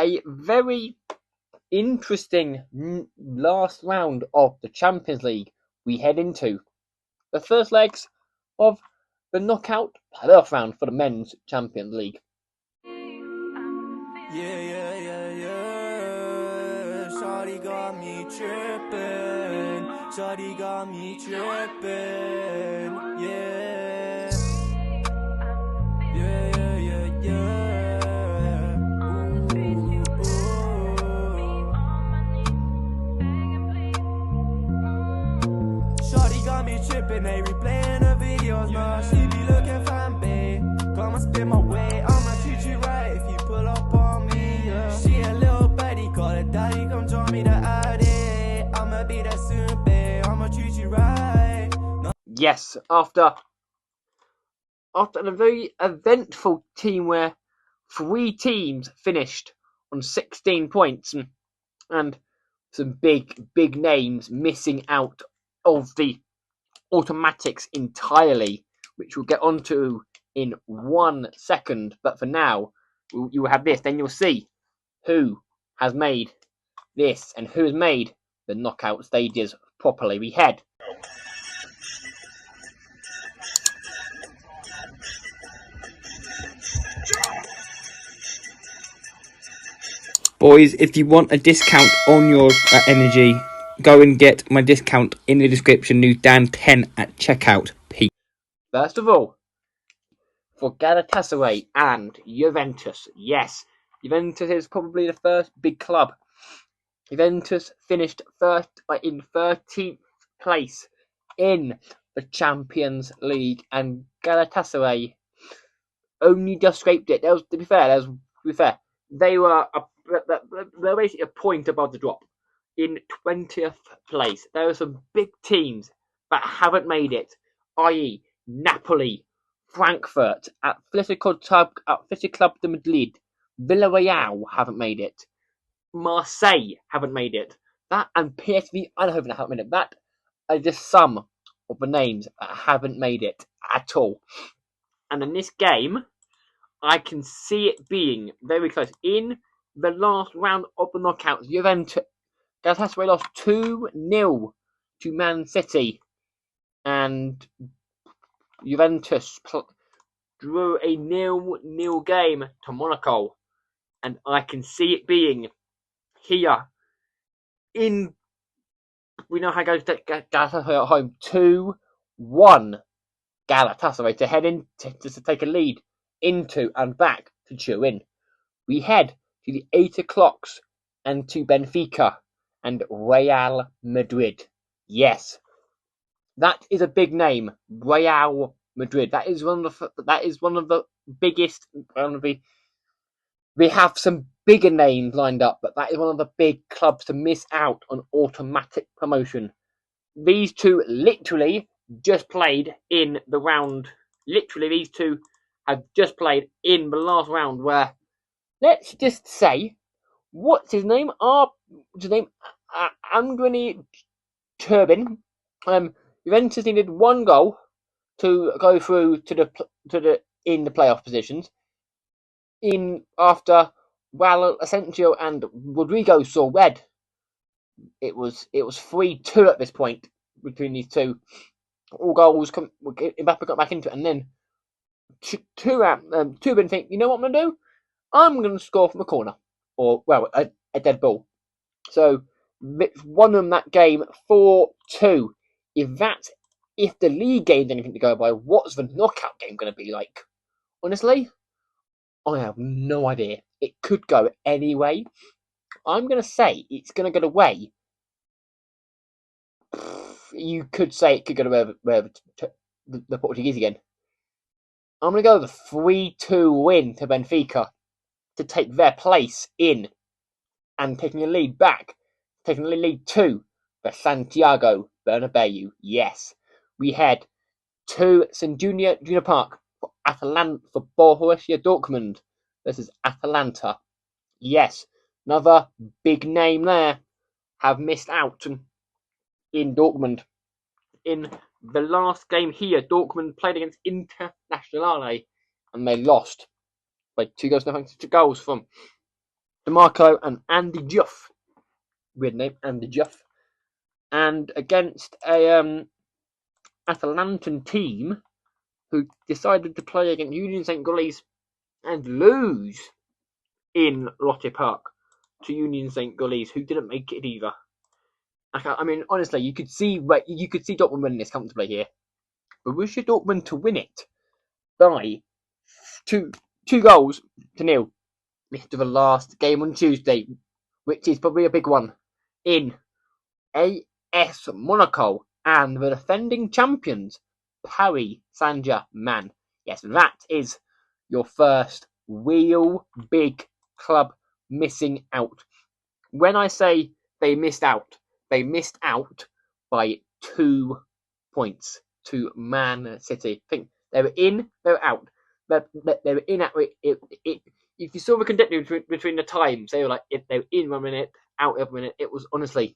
a very interesting last round of the Champions League we head into. The first legs of the knockout playoff round for the Men's Champions League. Shawty got me trippin'. Shawty got me trippin'. Shawty got me trippin', they replaying the videos, nah. She be looking fine, babe. Come and spin my way, I'ma treat you right if you pull up on me, yeah. She a little buddy, call her daddy, come join me to Audi. I'ma be there soon, babe, I'ma treat you right. No. Yes, after a very eventful team where 3 teams finished on 16 points and some big names missing out of the automatics entirely, which we'll get onto in 1 second. But for now, you will have this. Then you'll see who has made this and who has made the knockout stages properly. We head. Boys, if you want a discount on your energy, go and get my discount in the description. Use Dan10 at checkout. Peace. First of all, for Galatasaray and Juventus. Yes, Juventus is probably the first big club. Juventus finished first in 13th place in the Champions League, and Galatasaray only just scraped it. To be fair, they were basically a point above the drop in 20th place. There are some big teams that haven't made it, i.e. Napoli, Frankfurt, Athletic Club de Madrid, Villarreal haven't made it, Marseille haven't made it, that and PSV Eindhoven haven't made it. That are just some of the names that haven't made it at all. And in this game, I can see it being very close. In the last round of the knockouts, Galatasaray lost 2-0 to Man City, and Juventus drew a 0-0 game to Monaco, and I can see it being here. We know how it goes. Galatasaray at home 2-1. Galatasaray to head in to take a lead into and back to Turin. We head to the 8 o'clocks and to Benfica and Real Madrid. Yes, that is a big name, Real Madrid. That is one of the biggest. We have some bigger names lined up, but that is one of the big clubs to miss out on automatic promotion. These two literally just played in the round. Literally, these two have just played in the last round where, let's just say, what's his name? Androni Turbin. Juventus needed 1 goal to go through to the in the playoff positions. After Asensio and Rodrigo saw red, it was 3-2 at this point between these two. All goals Mbappe got back into it, and then Turbin think, you know what I'm gonna do? I'm gonna score from a corner, or a dead ball. So won them that game 4-2. If the league game's anything to go by, what's the knockout game going to be like? Honestly, I have no idea. It could go any way. I'm going to say it's going to go away. You could say it could go to wherever the Portuguese again. I'm going to go with a 3-2 win to Benfica to take their place in and taking the lead to the Santiago Bernabeu. Yes, we head to St. Junior Park for Borussia Dortmund versus Atalanta. Yes, another big name there have missed out in Dortmund. In the last game here, Dortmund played against Internazionale and they lost by 2 goals from DeMarco and Andy Juff. Weird name, Andy Juff. And against a Atalantan team who decided to play against Union St. Gillies and lose in Lotte Park to Union St. Gillies, who didn't make it either. I mean, honestly, you could see Dortmund winning this comfortably here. Borussia Dortmund to win it by two goals to nil. After the last game on Tuesday, which is probably a big one, in AS Monaco and the defending champions, Paris Saint-Germain. Yes, that is your first real big club missing out. When I say they missed out by 2 points to Man City. I think they were in, they were out. But they were in at it. If you saw the continuity between the times, they were like, if they were in 1 minute, out every minute. It was honestly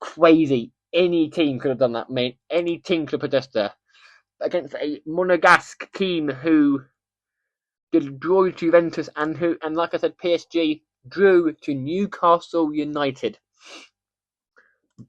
crazy. Any team could have done that, mate. Any team could have protested there. Against a Monegasque team who did draw to Juventus and like I said, PSG drew to Newcastle United.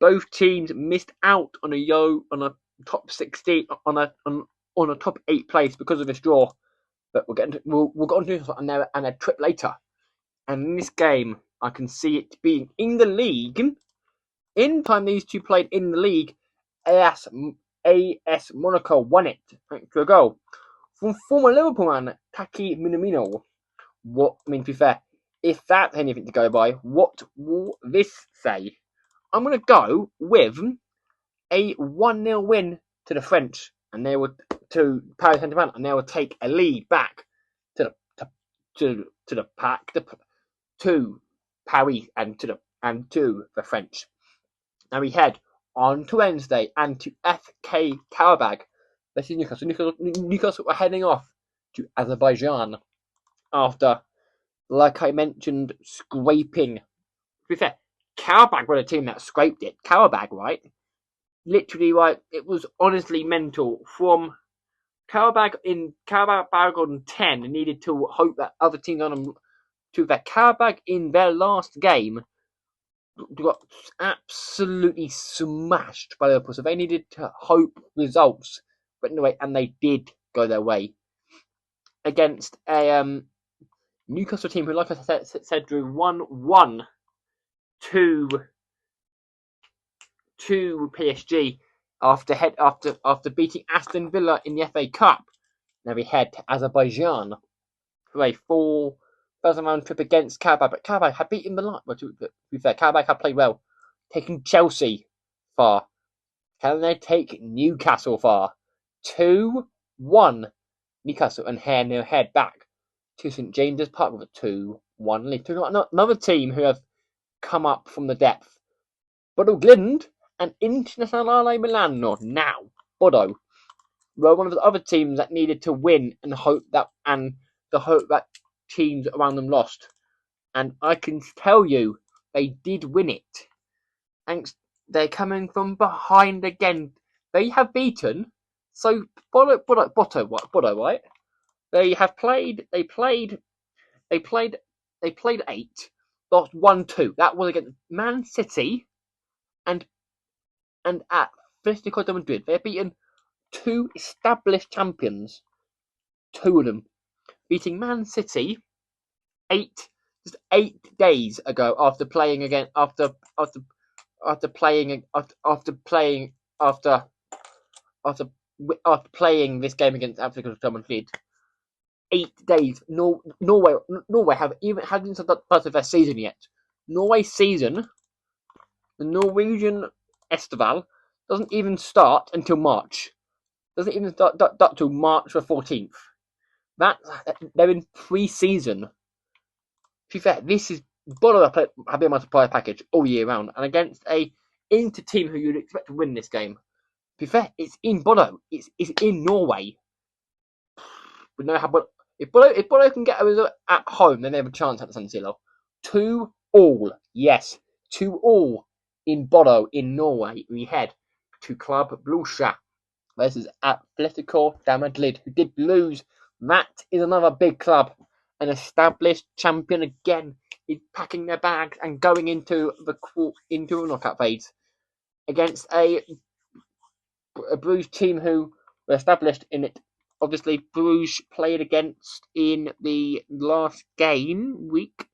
Both teams missed out on a top 16 on a top 8 place because of this draw. But we'll get on to this and a trip later. And in this game, I can see it being in the league. In time these two played in the league, AS Monaco won it thanks to a goal from former Liverpool man Taki Minamino. To be fair, if that's anything to go by, what will this say? I'm going to go with a 1-0 win to the French, and they would to Paris Saint-Germain, and they will take a lead back to the pack, to Paris and to the French. Now we head on to Wednesday and to FK Karabakh. This is Newcastle. Newcastle are heading off to Azerbaijan after, like I mentioned, scraping. To be fair, Karabakh were the team that scraped it. Karabakh, right? Literally, right? It was honestly mental. From Karabakh on 10 and needed to hope that other teams on them. To that Karabakh in their last game got absolutely smashed by Liverpool, so they needed to hope results went their way, and they did go their way against a Newcastle team who, like I said, drew 1-1 to PSG after beating Aston Villa in the FA Cup. Now we head to Azerbaijan for a 4,000 round trip against Karabakh, but Karabakh had beaten Milan. Well, to be fair, Karabakh had played well, taking Chelsea far. Can they take Newcastle far? 2-1 Newcastle, and head back to St James's Park with a 2-1 lead. Another team who have come up from the depth. Bodo Glimt and Internazionale Milano. Now, Bodo were one of the other teams that needed to win and hope that teams around them lost. And I can tell you, they did win it. Thanks, they're coming from behind again. They have beaten. So Bodo, right? They played 8, lost 1-2. That was against Man City and at Atletico de Madrid. They've beaten 2 established champions. 2 of them. Beating Man City 8 days ago after playing this game against Atletico de Madrid. 8 days. Norway hasn't started their season yet. Norway's season, the Norwegian Estival, doesn't even start until March. Doesn't even start till March the 14th. They're in pre-season. To be fair, this is Bodo have been able to play a package all year round, and against a Inter team who you'd expect to win this game. To be fair, it's in Bodo. It's in Norway. We know how. If Bodo can get a result at home, then they have a chance at the San Siro. 2-2. Yes, 2-2 in Bodo in Norway. We head to Club Brugge versus Atletico de Madrid, who did lose. That is another big club, an established champion again is packing their bags and going into a knockout phase against a Bruges team who were established in it. Obviously, Bruges played against in the last game week.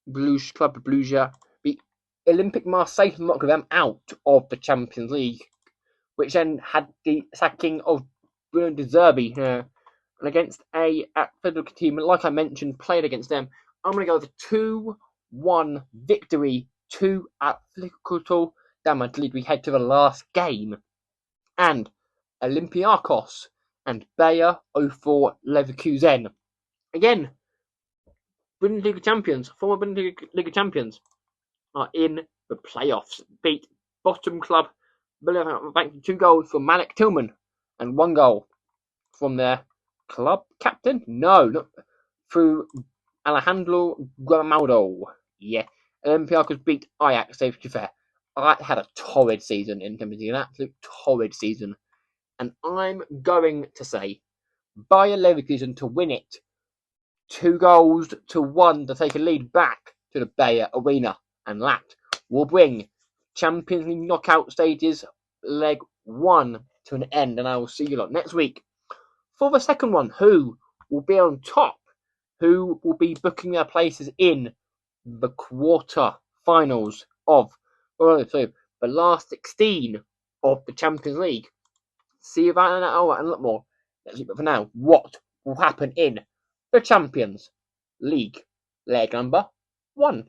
Bruges Club Bruges beat Olympique Marseille to knock them out of the Champions League, which then had the sacking of Bruno De Zerbi and against a Atletico team, like I mentioned, played against them. I'm going to go with a 2-1 victory to Atletico de Madrid. We head to the last game. And Olympiacos and Bayer 04 Leverkusen. Again, Bundesliga champions, former Bundesliga champions, are in the playoffs. Beat bottom club thanks to 2 goals from Malik Tillman and 1 goal from their club captain. No, through Alejandro Grimaldo. Yeah, Olympiacos beat Ajax. To be fair, Ajax had a torrid season in terms of an absolute torrid season, and I'm going to say Bayer Leverkusen to win it. 2-1 to take a lead back to the Bayer Arena, and that will bring Champions League knockout stages leg 1 to an end. And I will see you lot next week for the second one. Who will be on top? Who will be booking their places in the quarter finals of the last 16 of the Champions League? See you about an hour and a lot more. But for now, what will happen in the Champions League leg number 1?